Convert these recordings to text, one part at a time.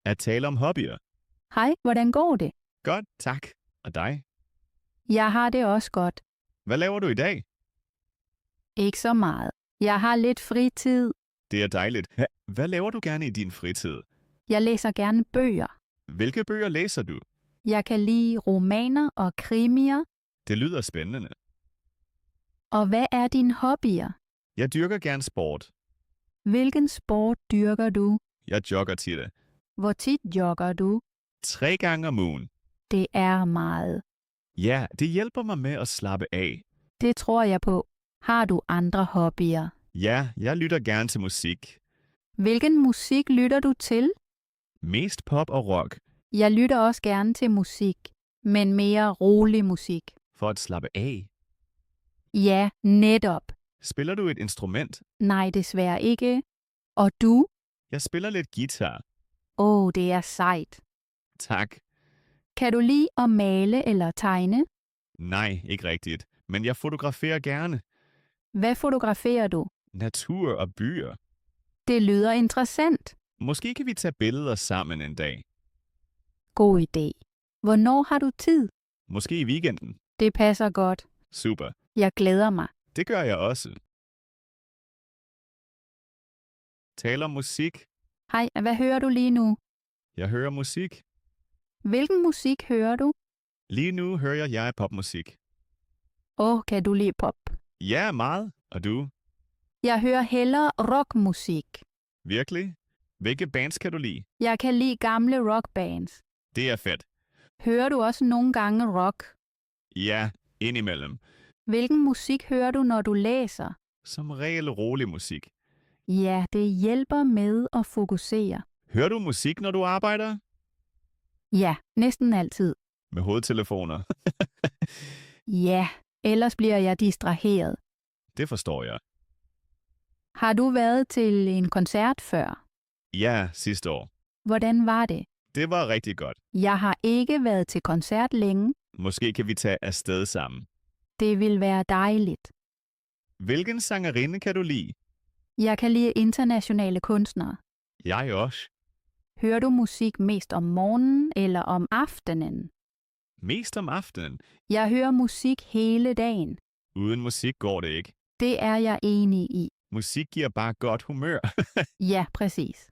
At tale om hobbyer. Hej, hvordan går det? Godt, tak. Og dig? Jeg har det også godt. Hvad laver du i dag? Ikke så meget. Jeg har lidt fritid. Det er dejligt. Hvad laver du gerne i din fritid? Jeg læser gerne bøger. Hvilke bøger læser du? Jeg kan lide romaner og krimier. Det lyder spændende. Og hvad er dine hobbyer? Jeg dyrker gerne sport. Hvilken sport dyrker du? Jeg jogger tit. Hvor tit jogger du? 3 gange om ugen. Det er meget. Ja, det hjælper mig med at slappe af. Det tror jeg på. Har du andre hobbyer? Ja, jeg lytter gerne til musik. Hvilken musik lytter du til? Mest pop og rock. Jeg lytter også gerne til musik, men mere rolig musik. For at slappe af. Ja, netop. Spiller du et instrument? Nej, desværre ikke. Og du? Jeg spiller lidt guitar. Det er sejt. Tak. Kan du lide at male eller tegne? Nej, ikke rigtigt. Men jeg fotograferer gerne. Hvad fotograferer du? Natur og byer. Det lyder interessant. Måske kan vi tage billeder sammen en dag. God idé. Hvornår har du tid? Måske i weekenden. Det passer godt. Super. Jeg glæder mig. Det gør jeg også. Tal om musik. Hej, hvad hører du lige nu? Jeg hører musik. Hvilken musik hører du? Lige nu hører jeg popmusik. Kan du lide pop? Ja, meget. Og du? Jeg hører hellere rockmusik. Virkelig? Hvilke bands kan du lide? Jeg kan lide gamle rockbands. Det er fedt. Hører du også nogle gange rock? Ja, indimellem. Hvilken musik hører du, når du læser? Som regel rolig musik. Ja, det hjælper med at fokusere. Hører du musik, når du arbejder? Ja, næsten altid. Med hovedtelefoner. Ja, ellers bliver jeg distraheret. Det forstår jeg. Har du været til en koncert før? Ja, sidste år. Hvordan var det? Det var rigtig godt. Jeg har ikke været til koncert længe. Måske kan vi tage afsted sammen. Det vil være dejligt. Hvilken sangerinde kan du lide? Jeg kan lide internationale kunstnere. Jeg også. Hører du musik mest om morgenen eller om aftenen? Mest om aftenen. Jeg hører musik hele dagen. Uden musik går det ikke. Det er jeg enig i. Musik giver bare godt humør. Ja, præcis.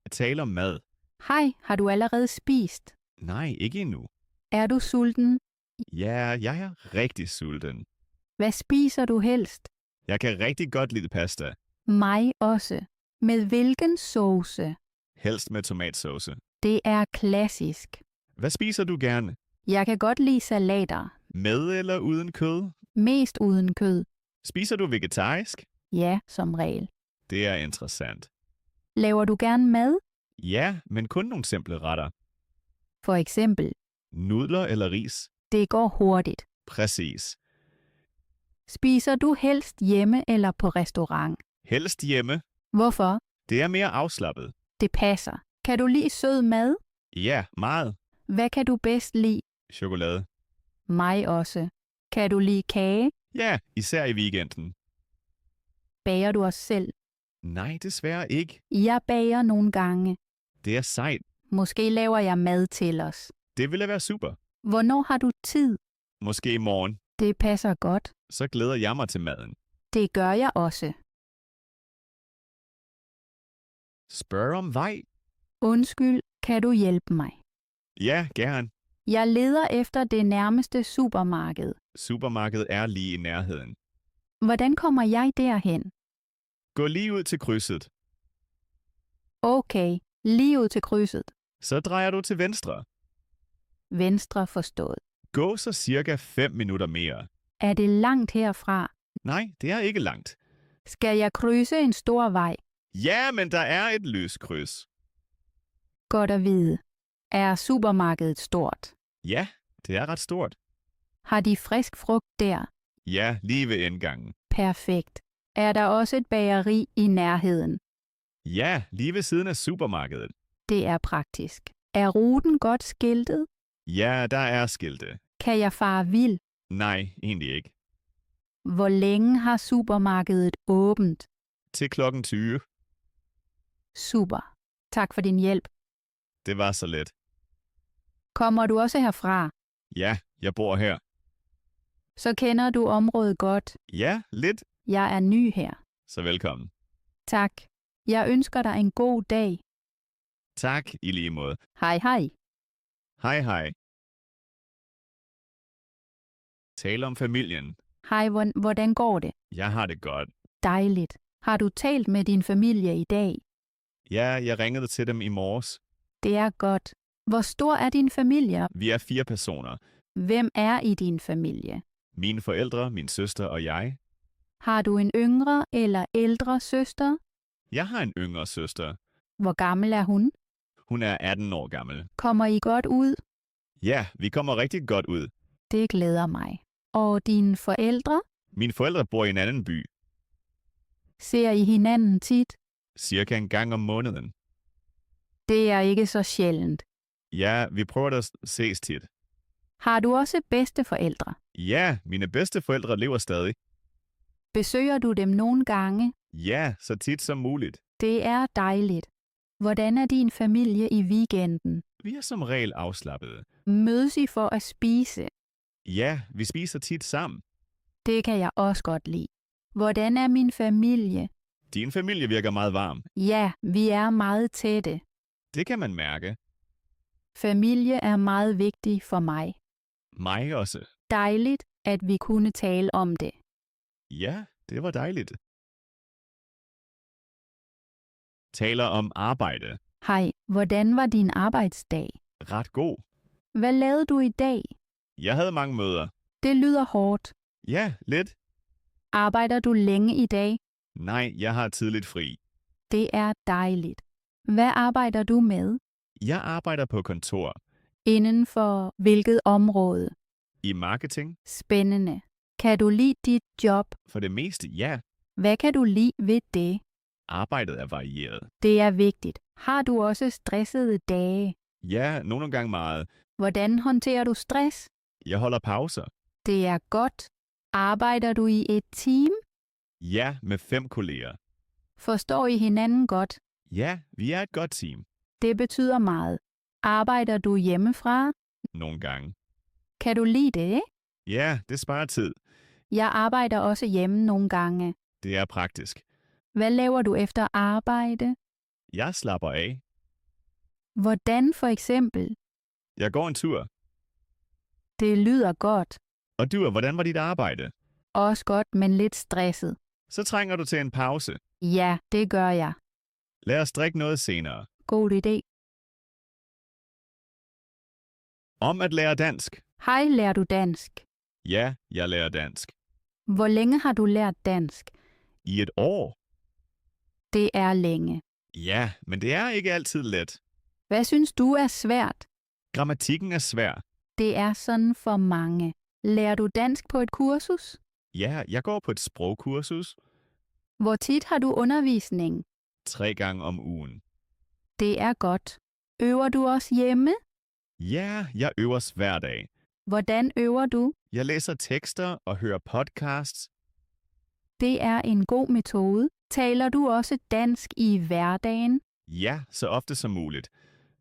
At tale om mad. Hej, har du allerede spist? Nej, ikke endnu. Er du sulten? Ja, jeg er rigtig sulten. Hvad spiser du helst? Jeg kan rigtig godt lide pasta. Mig også. Med hvilken sauce? Helst med tomatsauce. Det er klassisk. Hvad spiser du gerne? Jeg kan godt lide salater. Med eller uden kød? Mest uden kød. Spiser du vegetarisk? Ja, som regel. Det er interessant. Laver du gerne mad? Ja, men kun nogle simple retter. For eksempel, Nudler eller ris? det går hurtigt. Præcis. Spiser du helst hjemme eller på restaurant? Helst hjemme. Hvorfor? Det er mere afslappet. Det passer. Kan du lide sød mad? Ja, meget. Hvad kan du bedst lide? Chokolade. Mig også. Kan du lide kage? Ja, især i weekenden. Bager du også selv? Nej, desværre ikke. Jeg bager nogle gange. Det er sejt. Måske laver jeg mad til os. Det ville være super. Hvornår har du tid? Måske i morgen. Det passer godt. Så glæder jeg mig til maden. Det gør jeg også. Spørg om vej. Undskyld, kan du hjælpe mig? Ja, gerne. Jeg leder efter det nærmeste supermarked. Supermarkedet er lige i nærheden. Hvordan kommer jeg derhen? Gå lige ud til krydset. Okay, lige ud til krydset. Så drejer du til venstre. Venstre forstået. Gå så cirka 5 minutter mere. Er det langt herfra? Nej, det er ikke langt. Skal jeg krydse en stor vej? Ja, men der er et lyskryds. Godt at vide. Er supermarkedet stort? Ja, det er ret stort. Har de frisk frugt der? Ja, lige ved indgangen. Perfekt. Er der også et bageri i nærheden? Ja, lige ved siden af supermarkedet. Det er praktisk. Er ruten godt skiltet? Ja, der er skilte. Kan jeg fare vild? Nej, egentlig ikke. Hvor længe har supermarkedet åbent? Til klokken 20. Super. Tak for din hjælp. Det var så let. Kommer du også herfra? Ja, jeg bor her. Så kender du området godt. Ja, lidt. Jeg er ny her. Så velkommen. Tak. Jeg ønsker dig en god dag. Tak i lige måde. Hej hej. Hej hej. Tale om familien. Hej, hvordan går det? Jeg har det godt. Dejligt. Har du talt med din familie i dag? Ja, jeg ringede til dem i morges. Det er godt. Hvor stor er din familie? Vi er 4 personer. Hvem er i din familie? Mine forældre, min søster og jeg. Har du en yngre eller ældre søster? Jeg har en yngre søster. Hvor gammel er hun? Hun er 18 år gammel. Kommer I godt ud? Ja, vi kommer rigtig godt ud. Det glæder mig. Og dine forældre? Mine forældre bor i en anden by. Ser I hinanden tit? Cirka en gang om måneden. Det er ikke så sjældent. Ja, vi prøver at ses tit. Har du også bedsteforældre? Ja, mine bedsteforældre lever stadig. Besøger du dem nogle gange? Ja, så tit som muligt. Det er dejligt. Hvordan er din familie i weekenden? Vi er som regel afslappede. Mødes I for at spise? Ja, vi spiser tit sammen. Det kan jeg også godt lide. Hvordan er min familie? Din familie virker meget varm. Ja, vi er meget tætte. Det kan man mærke. Familie er meget vigtig for mig. Mig også. Dejligt, at vi kunne tale om det. Ja, det var dejligt. Taler om arbejde. Hej, hvordan var din arbejdsdag? Ret god. Hvad lavede du i dag? Jeg havde mange møder. Det lyder hårdt. Ja, lidt. Arbejder du længe i dag? Nej, jeg har tidligt fri. Det er dejligt. Hvad arbejder du med? Jeg arbejder på kontor. Inden for hvilket område? I marketing. Spændende. Kan du lide dit job? For det meste, ja. Hvad kan du lide ved det? Arbejdet er varieret. Det er vigtigt. Har du også stressede dage? Ja, nogle gange meget. Hvordan håndterer du stress? Jeg holder pauser. Det er godt. Arbejder du i et team? Ja, med 5 kolleger. Forstår I hinanden godt? Ja, vi er et godt team. Det betyder meget. Arbejder du hjemmefra? Nogle gange. Kan du lide det? Ja, det sparer tid. Jeg arbejder også hjemme nogle gange. Det er praktisk. Hvad laver du efter arbejde? Jeg slapper af. Hvordan for eksempel? Jeg går en tur. Det lyder godt. Og du, hvordan var dit arbejde? Også godt, men lidt stresset. Så trænger du til en pause. Ja, det gør jeg. Lad os drikke noget senere. God idé. Om at lære dansk. Hej, lærer du dansk? Ja, jeg lærer dansk. Hvor længe har du lært dansk? I et år? Det er længe. Ja, men det er ikke altid let. Hvad synes du er svært? Grammatikken er svær. Det er sådan for mange. Lærer du dansk på et kursus? Ja, jeg går på et sprogkursus. Hvor tit har du undervisning? 3 gange om ugen. Det er godt. Øver du også hjemme? Ja, jeg øver hver dag. Hvordan øver du? Jeg læser tekster og hører podcasts. Det er en god metode. Taler du også dansk i hverdagen? Ja, så ofte som muligt.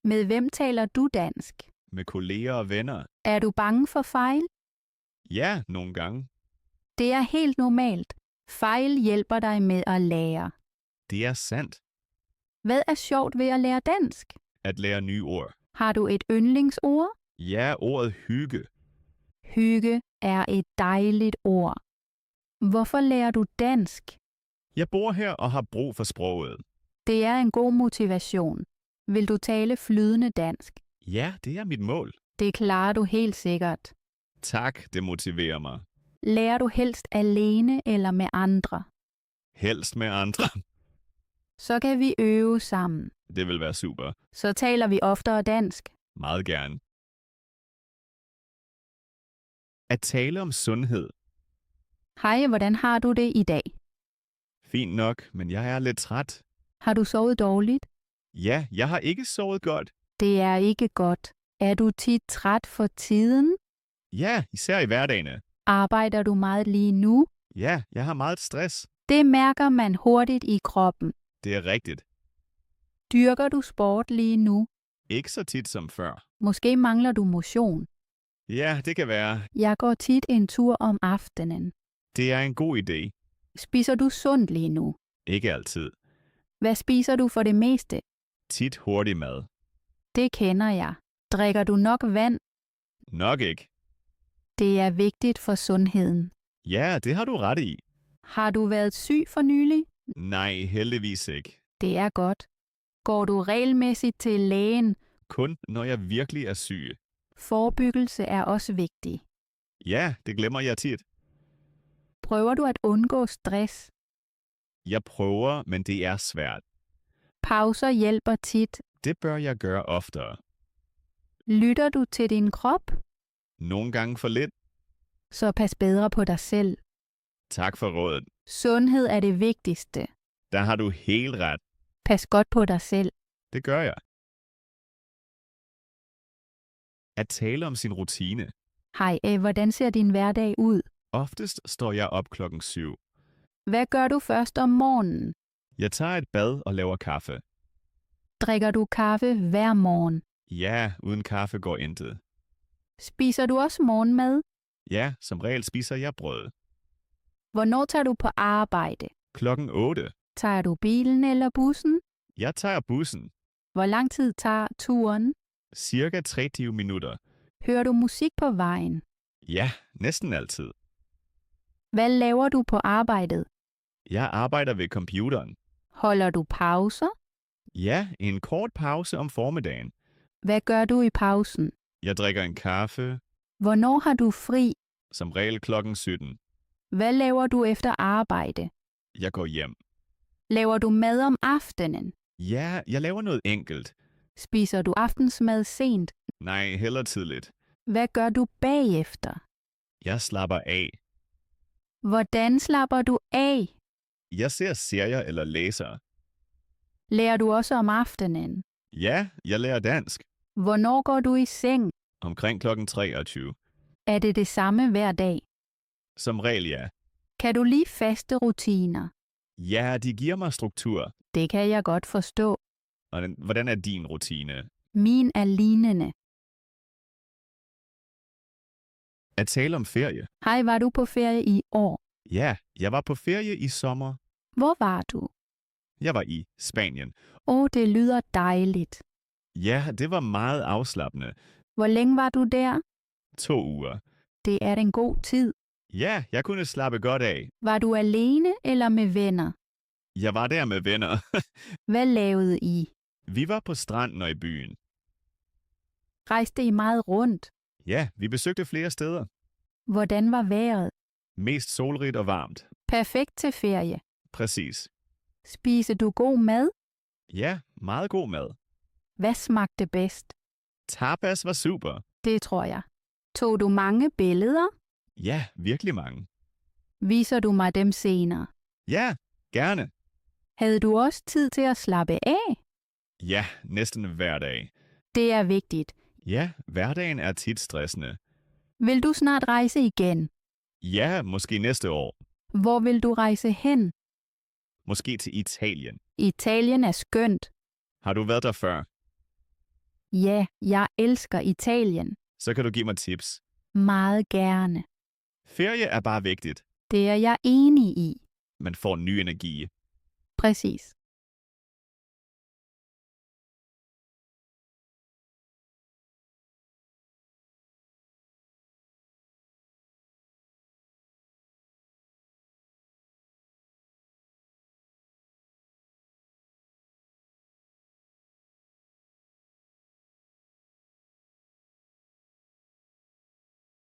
Med hvem taler du dansk? Med kolleger og venner. Er du bange for fejl? Ja, nogle gange. Det er helt normalt. Fejl hjælper dig med at lære. Det er sandt. Hvad er sjovt ved at lære dansk? At lære nye ord. Har du et yndlingsord? Ja, ordet hygge. Hygge er et dejligt ord. Hvorfor lærer du dansk? Jeg bor her og har brug for sproget. Det er en god motivation. Vil du tale flydende dansk? Ja, det er mit mål. Det klarer du helt sikkert. Tak, det motiverer mig. Lærer du helst alene eller med andre? Helst med andre. Så kan vi øve sammen. Det vil være super. Så taler vi oftere dansk. Meget gerne. At tale om sundhed. Hej, hvordan har du det i dag? Fint nok, men jeg er lidt træt. Har du sovet dårligt? Ja, jeg har ikke sovet godt. Det er ikke godt. Er du tit træt for tiden? Ja, især i hverdagene. Arbejder du meget lige nu? Ja, jeg har meget stress. Det mærker man hurtigt i kroppen. Det er rigtigt. Dyrker du sport lige nu? Ikke så tit som før. Måske mangler du motion. Ja, det kan være. Jeg går tit en tur om aftenen. Det er en god idé. Spiser du sundt lige nu? Ikke altid. Hvad spiser du for det meste? Tit hurtig mad. Det kender jeg. Drikker du nok vand? Nok ikke. Det er vigtigt for sundheden. Ja, det har du ret i. Har du været syg for nylig? Nej, heldigvis ikke. Det er godt. Går du regelmæssigt til lægen? Kun når jeg virkelig er syg. Forebyggelse er også vigtig. Ja, det glemmer jeg tit. Prøver du at undgå stress? Jeg prøver, men det er svært. Pauser hjælper tit. Det bør jeg gøre oftere. Lytter du til din krop? Nogle gange for lidt. Så pas bedre på dig selv. Tak for rådet. Sundhed er det vigtigste. Der har du helt ret. Pas godt på dig selv. Det gør jeg. At tale om sin rutine. Hej, hvordan ser din hverdag ud? Oftest står jeg op 7:00. Hvad gør du først om morgenen? Jeg tager et bad og laver kaffe. Drikker du kaffe hver morgen? Ja, uden kaffe går intet. Spiser du også morgenmad? Ja, som regel spiser jeg brød. Hvornår tager du på arbejde? 8:00. Tager du bilen eller bussen? Jeg tager bussen. Hvor lang tid tager turen? Cirka 30 minutter. Hører du musik på vejen? Ja, næsten altid. Hvad laver du på arbejdet? Jeg arbejder ved computeren. Holder du pauser? Ja, en kort pause om formiddagen. Hvad gør du i pausen? Jeg drikker en kaffe. Hvornår har du fri? Som regel 17:00. Hvad laver du efter arbejde? Jeg går hjem. Laver du mad om aftenen? Ja, jeg laver noget enkelt. Spiser du aftensmad sent? Nej, heller tidligt. Hvad gør du bagefter? Jeg slapper af. Hvordan slapper du af? Jeg ser serier eller læser. Lærer du også om aftenen? Ja, jeg lærer dansk. Hvornår går du i seng? Omkring 23:00. Er det det samme hver dag? Som regel ja. Kan du lide faste rutiner? Ja, de giver mig struktur. Det kan jeg godt forstå. Og hvordan er din rutine? Min er lignende. At tale om ferie. Hej, var du på ferie i år? Ja, jeg var på ferie i sommer. Hvor var du? Jeg var i Spanien. Det lyder dejligt. Ja, det var meget afslappende. Hvor længe var du der? 2 uger. Det er en god tid. Ja, jeg kunne slappe godt af. Var du alene eller med venner? Jeg var der med venner. Hvad lavede I? Vi var på stranden og i byen. Rejste I meget rundt? Ja, vi besøgte flere steder. Hvordan var vejret? Mest solrigt og varmt. Perfekt til ferie. Præcis. Spiser du god mad? Ja, meget god mad. Hvad smagte bedst? Tapas var super. Det tror jeg. Tog du mange billeder? Ja, virkelig mange. Viser du mig dem senere? Ja, gerne. Havde du også tid til at slappe af? Ja, næsten hver dag. Det er vigtigt. Ja, hverdagen er tit stressende. Vil du snart rejse igen? Ja, måske næste år. Hvor vil du rejse hen? Måske til Italien. Italien er skønt. Har du været der før? Ja, jeg elsker Italien. Så kan du give mig tips. Meget gerne. Ferie er bare vigtigt. Det er jeg enig i. Man får ny energi. Præcis.